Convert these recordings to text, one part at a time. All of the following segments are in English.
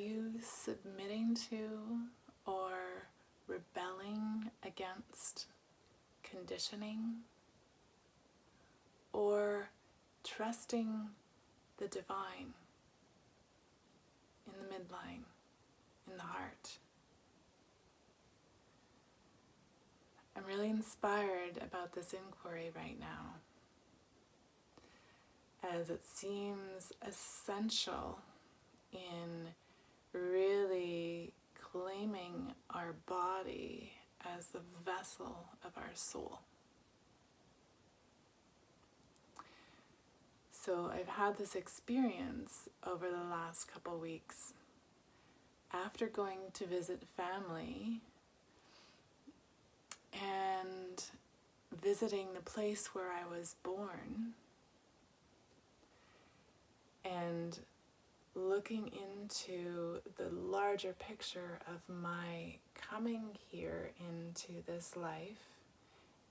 you submitting to or rebelling against conditioning, or trusting the divine in the midline, in the heart? I'm really inspired about this inquiry right now, as it seems essential in really claiming our body as the vessel of our soul. So I've had this experience over the last couple weeks. After going to visit family and visiting the place where I was born, and looking into the larger picture of my coming here into this life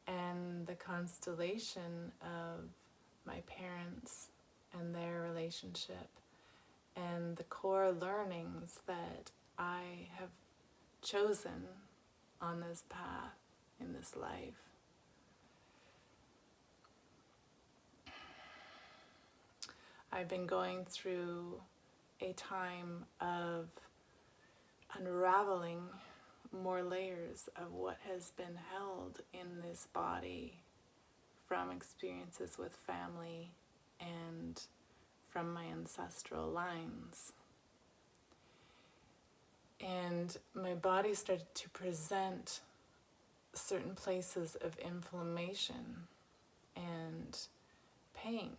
and the constellation of my parents and their relationship and the core learnings that I have chosen on this path in this life. I've been going through a time of unraveling more layers of what has been held in this body from experiences with family and from my ancestral lines. And my body started to present certain places of inflammation and pain.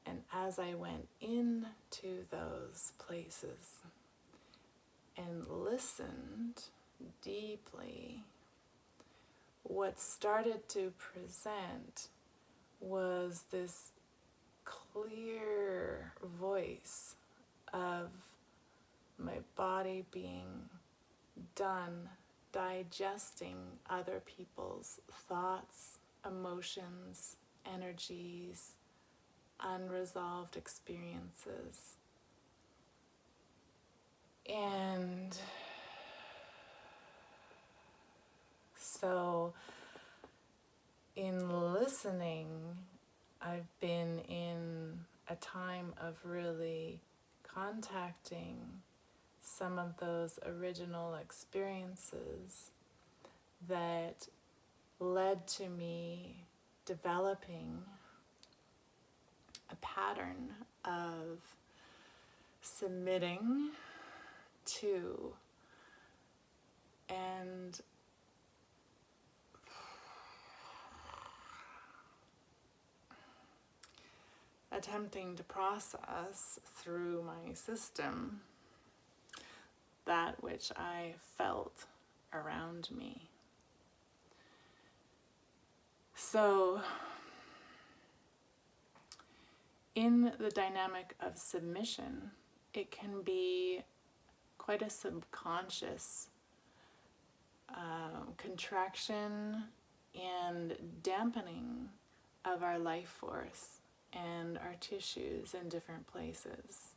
And as I went into those places and listened deeply, what started to present was this clear voice of my body being done digesting other people's thoughts, emotions, energies, unresolved experiences. And so in listening, I've been in a time of really contacting some of those original experiences that led to me developing a pattern of submitting to and attempting to process through my system that which I felt around me. So, in the dynamic of submission, it can be quite a subconscious contraction and dampening of our life force and our tissues in different places,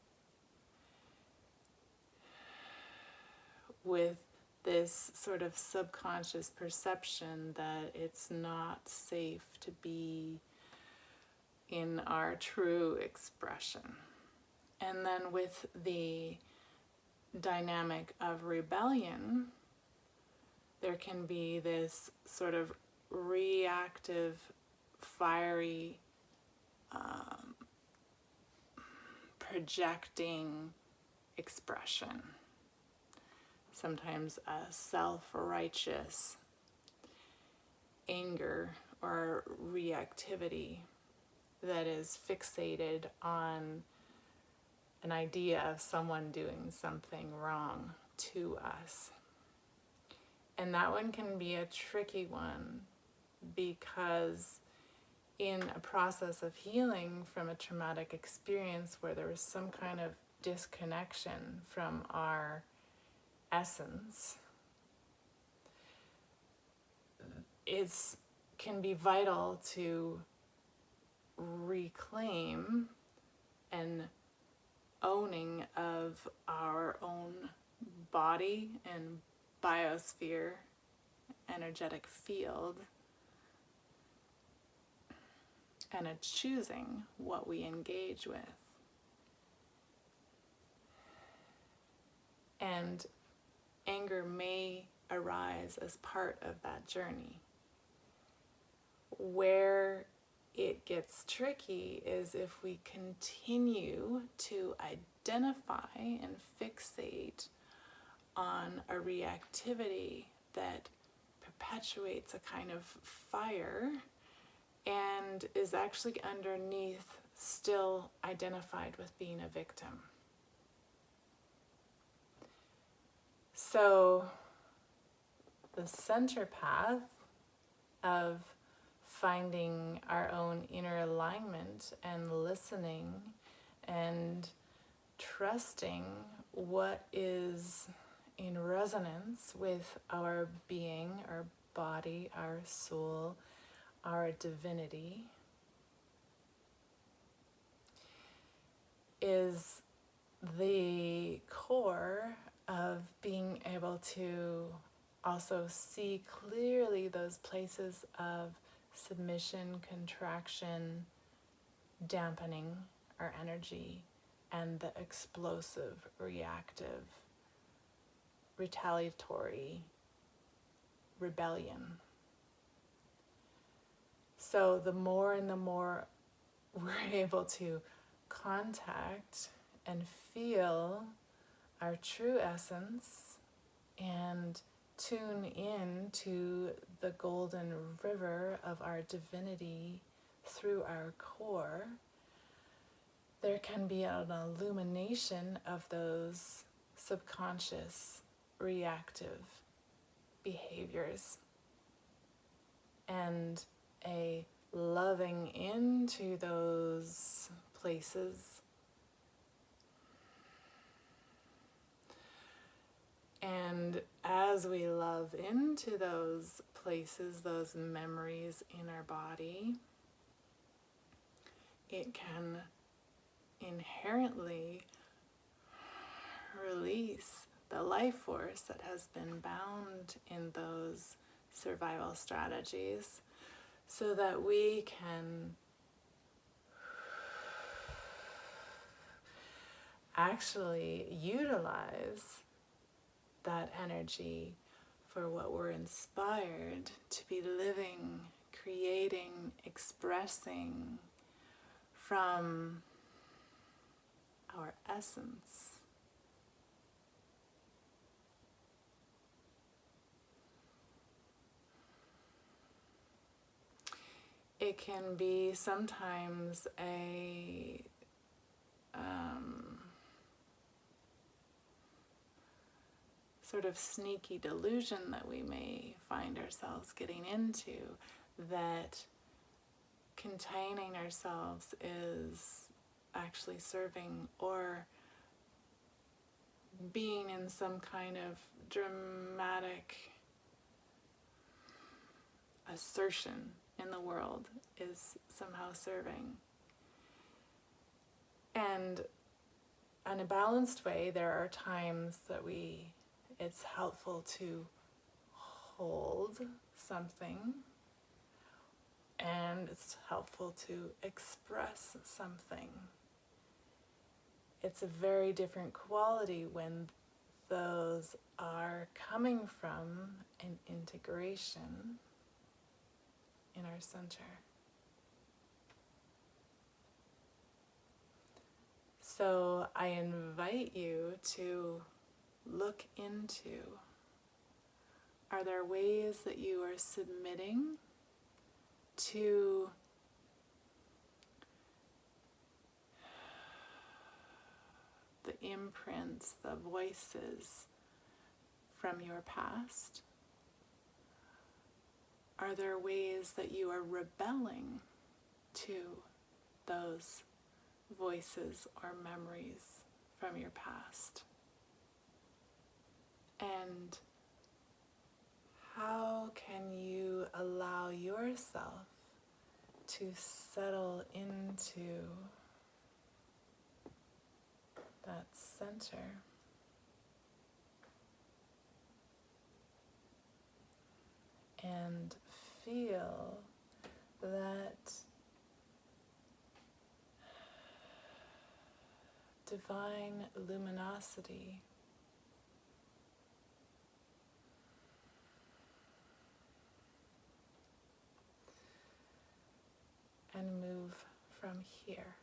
with this sort of subconscious perception that it's not safe to be in our true expression. And then with the dynamic of rebellion, there can be this sort of reactive, fiery, projecting expression. Sometimes a self-righteous anger or reactivity that is fixated on an idea of someone doing something wrong to us. And that one can be a tricky one, because in a process of healing from a traumatic experience where there was some kind of disconnection from our essence, it can be vital to reclaim an owning of our body and biosphere, energetic field, and a choosing what we engage with. And anger may arise as part of that journey. Where it gets tricky is if we continue to identify and fixate on a reactivity that perpetuates a kind of fire and is actually underneath still identified with being a victim. So the center path of finding our own inner alignment and listening and trusting what is in resonance with our being, our body, our soul, our divinity is the core of being able to also see clearly those places of submission, contraction, dampening our energy, and the explosive, reactive, retaliatory rebellion. So the more and the more we're able to contact and feel our true essence and tune in to the golden river of our divinity through our core, there can be an illumination of those subconscious reactive behaviors and a loving into those places. And as we love into those places, those memories in our body, it can inherently release the life force that has been bound in those survival strategies so that we can actually utilize that energy for what we're inspired to be living, creating, expressing from our essence. It can be sometimes a sort of sneaky delusion that we may find ourselves getting into, that containing ourselves is actually serving or being in some kind of dramatic assertion in the world is somehow serving. And in a balanced way, there are times that it's helpful to hold something, and it's helpful to express something. It's a very different quality when those are coming from an integration in our center. So I invite you to look into, are there ways that you are submitting to the imprints, the voices from your past? Are there ways that you are rebelling to those voices or memories from your past? And how can you allow yourself to settle into that center? and feel that divine luminosity and move from here.